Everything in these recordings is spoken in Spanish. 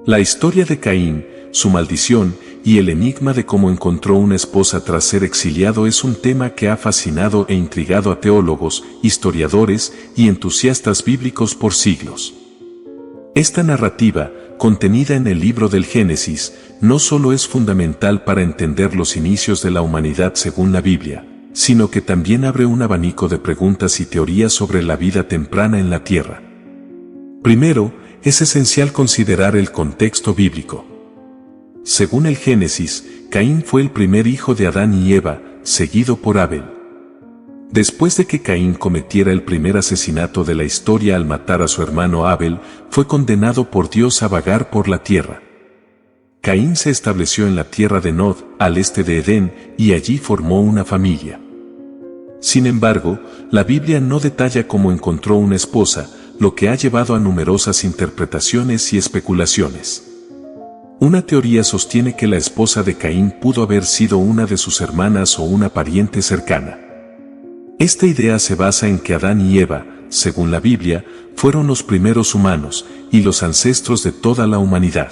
La historia de Caín, su maldición y el enigma de cómo encontró una esposa tras ser exiliado es un tema que ha fascinado e intrigado a teólogos, historiadores y entusiastas bíblicos por siglos. Esta narrativa, contenida en el libro del Génesis, no solo es fundamental para entender los inicios de la humanidad según la Biblia, sino que también abre un abanico de preguntas y teorías sobre la vida temprana en la tierra. Primero, es esencial considerar el contexto bíblico. Según el Génesis, Caín fue el primer hijo de Adán y Eva, seguido por Abel. Después de que Caín cometiera el primer asesinato de la historia al matar a su hermano Abel, fue condenado por Dios a vagar por la tierra. Caín se estableció en la tierra de Nod, al este de Edén, y allí formó una familia. Sin embargo, la Biblia no detalla cómo encontró una esposa, lo que ha llevado a numerosas interpretaciones y especulaciones. Una teoría sostiene que la esposa de Caín pudo haber sido una de sus hermanas o una pariente cercana. Esta idea se basa en que Adán y Eva, según la Biblia, fueron los primeros humanos y los ancestros de toda la humanidad.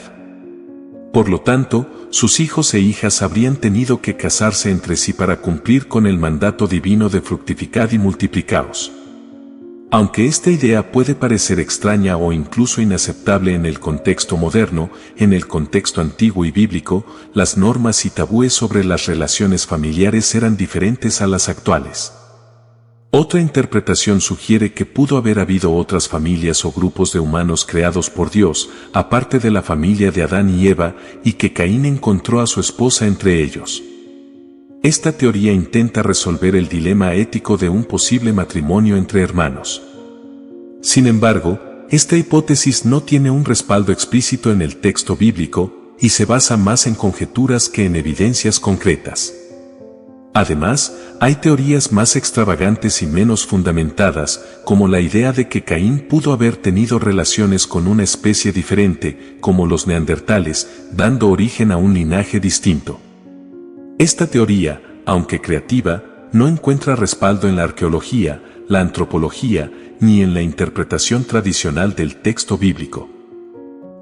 Por lo tanto, sus hijos e hijas habrían tenido que casarse entre sí para cumplir con el mandato divino de fructificad y multiplicaos. Aunque esta idea puede parecer extraña o incluso inaceptable en el contexto moderno, en el contexto antiguo y bíblico, las normas y tabúes sobre las relaciones familiares eran diferentes a las actuales. Otra interpretación sugiere que pudo haber habido otras familias o grupos de humanos creados por Dios, aparte de la familia de Adán y Eva, y que Caín encontró a su esposa entre ellos. Esta teoría intenta resolver el dilema ético de un posible matrimonio entre hermanos. Sin embargo, esta hipótesis no tiene un respaldo explícito en el texto bíblico, y se basa más en conjeturas que en evidencias concretas. Además, hay teorías más extravagantes y menos fundamentadas, como la idea de que Caín pudo haber tenido relaciones con una especie diferente, como los neandertales, dando origen a un linaje distinto. Esta teoría, aunque creativa, no encuentra respaldo en la arqueología, la antropología, ni en la interpretación tradicional del texto bíblico.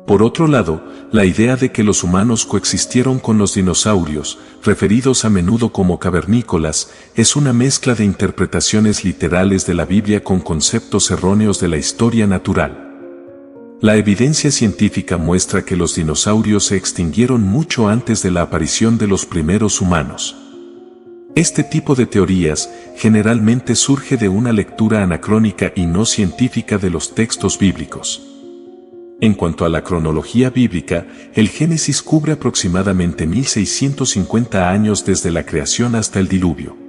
Por otro lado, la idea de que los humanos coexistieron con los dinosaurios, referidos a menudo como cavernícolas, es una mezcla de interpretaciones literales de la Biblia con conceptos erróneos de la historia natural. La evidencia científica muestra que los dinosaurios se extinguieron mucho antes de la aparición de los primeros humanos. Este tipo de teorías generalmente surge de una lectura anacrónica y no científica de los textos bíblicos. En cuanto a la cronología bíblica, el Génesis cubre aproximadamente 1650 años desde la creación hasta el diluvio.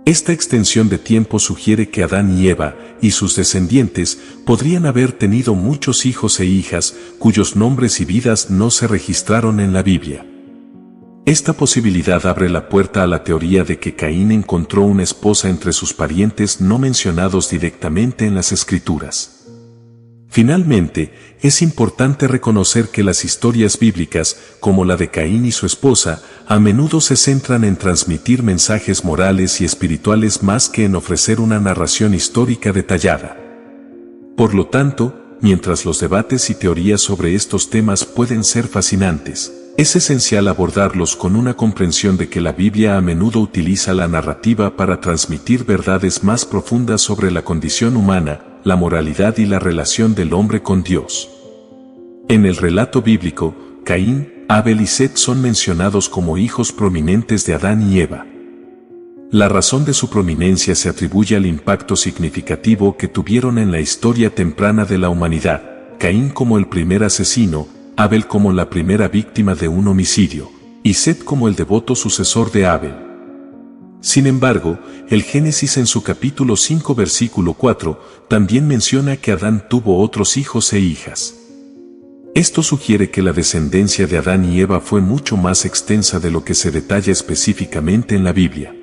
Esta extensión de tiempo sugiere que Adán y Eva y sus descendientes podrían haber tenido muchos hijos e hijas cuyos nombres y vidas no se registraron en la Biblia. Esta posibilidad abre la puerta a la teoría de que Caín encontró una esposa entre sus parientes no mencionados directamente en las Escrituras. Finalmente, es importante reconocer que las historias bíblicas, como la de Caín y su esposa, a menudo se centran en transmitir mensajes morales y espirituales más que en ofrecer una narración histórica detallada. Por lo tanto, mientras los debates y teorías sobre estos temas pueden ser fascinantes, es esencial abordarlos con una comprensión de que la Biblia a menudo utiliza la narrativa para transmitir verdades más profundas sobre la condición humana, la moralidad y la relación del hombre con Dios. En el relato bíblico, Caín, Abel y Set son mencionados como hijos prominentes de Adán y Eva. La razón de su prominencia se atribuye al impacto significativo que tuvieron en la historia temprana de la humanidad, Caín como el primer asesino, Abel como la primera víctima de un homicidio, y Set como el devoto sucesor de Abel. Sin embargo, el Génesis en su capítulo 5 versículo 4 también menciona que Adán tuvo otros hijos e hijas. Esto sugiere que la descendencia de Adán y Eva fue mucho más extensa de lo que se detalla específicamente en la Biblia.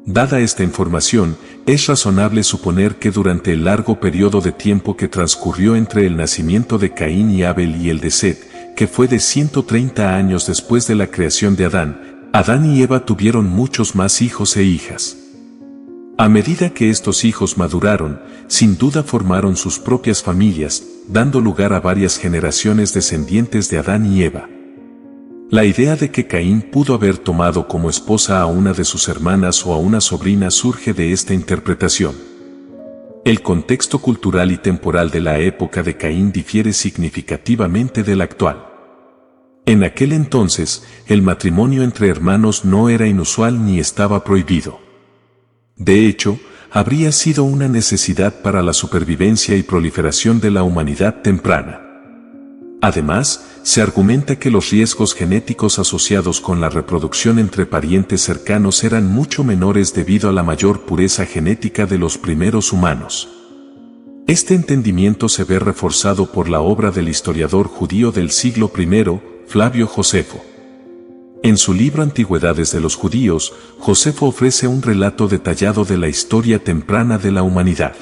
Dada esta información, es razonable suponer que durante el largo periodo de tiempo que transcurrió entre el nacimiento de Caín y Abel y el de Set, que fue de 130 años después de la creación de Adán y Eva tuvieron muchos más hijos e hijas. A medida que estos hijos maduraron, sin duda formaron sus propias familias, dando lugar a varias generaciones descendientes de Adán y Eva. La idea de que Caín pudo haber tomado como esposa a una de sus hermanas o a una sobrina surge de esta interpretación. El contexto cultural y temporal de la época de Caín difiere significativamente del actual. En aquel entonces, el matrimonio entre hermanos no era inusual ni estaba prohibido. De hecho, habría sido una necesidad para la supervivencia y proliferación de la humanidad temprana. Además, se argumenta que los riesgos genéticos asociados con la reproducción entre parientes cercanos eran mucho menores debido a la mayor pureza genética de los primeros humanos. Este entendimiento se ve reforzado por la obra del historiador judío del siglo I, Flavio Josefo. En su libro Antigüedades de los Judíos, Josefo ofrece un relato detallado de la historia temprana de la humanidad.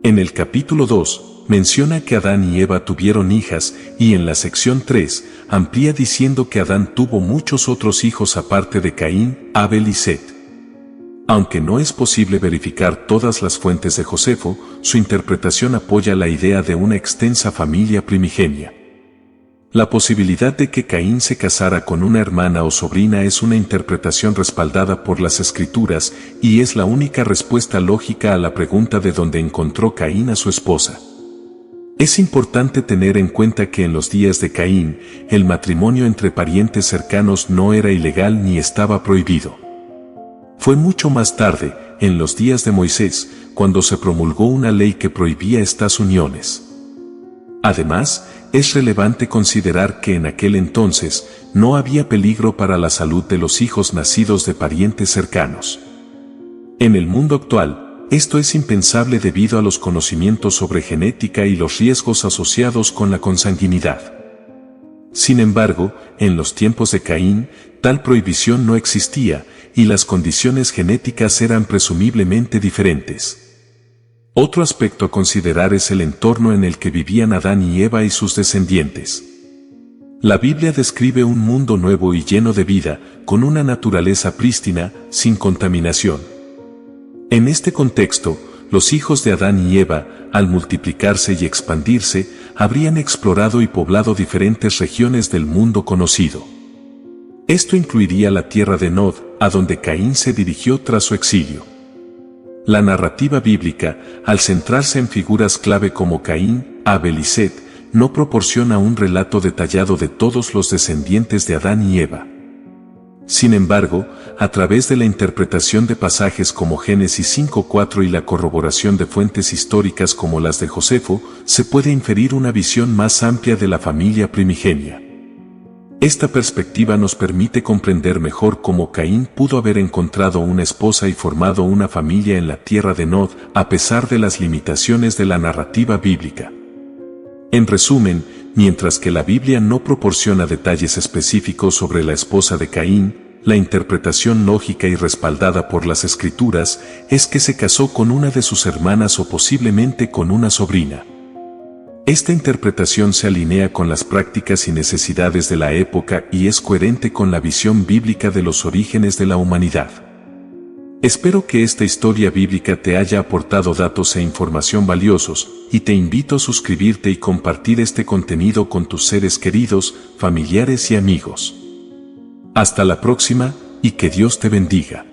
En el capítulo 2, menciona que Adán y Eva tuvieron hijas, y en la sección 3, amplía diciendo que Adán tuvo muchos otros hijos aparte de Caín, Abel y Set. Aunque no es posible verificar todas las fuentes de Josefo, su interpretación apoya la idea de una extensa familia primigenia. La posibilidad de que Caín se casara con una hermana o sobrina es una interpretación respaldada por las Escrituras y es la única respuesta lógica a la pregunta de dónde encontró Caín a su esposa. Es importante tener en cuenta que en los días de Caín, el matrimonio entre parientes cercanos no era ilegal ni estaba prohibido. Fue mucho más tarde, en los días de Moisés, cuando se promulgó una ley que prohibía estas uniones. Además, es relevante considerar que en aquel entonces no había peligro para la salud de los hijos nacidos de parientes cercanos. En el mundo actual, esto es impensable debido a los conocimientos sobre genética y los riesgos asociados con la consanguinidad. Sin embargo, en los tiempos de Caín, tal prohibición no existía, y las condiciones genéticas eran presumiblemente diferentes. Otro aspecto a considerar es el entorno en el que vivían Adán y Eva y sus descendientes. La Biblia describe un mundo nuevo y lleno de vida, con una naturaleza prístina, sin contaminación. En este contexto, los hijos de Adán y Eva, al multiplicarse y expandirse, habrían explorado y poblado diferentes regiones del mundo conocido. Esto incluiría la tierra de Nod, a donde Caín se dirigió tras su exilio. La narrativa bíblica, al centrarse en figuras clave como Caín, Abel y Set, no proporciona un relato detallado de todos los descendientes de Adán y Eva. Sin embargo, a través de la interpretación de pasajes como Génesis 5:4 y la corroboración de fuentes históricas como las de Josefo, se puede inferir una visión más amplia de la familia primigenia. Esta perspectiva nos permite comprender mejor cómo Caín pudo haber encontrado una esposa y formado una familia en la tierra de Nod, a pesar de las limitaciones de la narrativa bíblica. En resumen, mientras que la Biblia no proporciona detalles específicos sobre la esposa de Caín, la interpretación lógica y respaldada por las Escrituras es que se casó con una de sus hermanas o posiblemente con una sobrina. Esta interpretación se alinea con las prácticas y necesidades de la época y es coherente con la visión bíblica de los orígenes de la humanidad. Espero que esta historia bíblica te haya aportado datos e información valiosos, y te invito a suscribirte y compartir este contenido con tus seres queridos, familiares y amigos. Hasta la próxima, y que Dios te bendiga.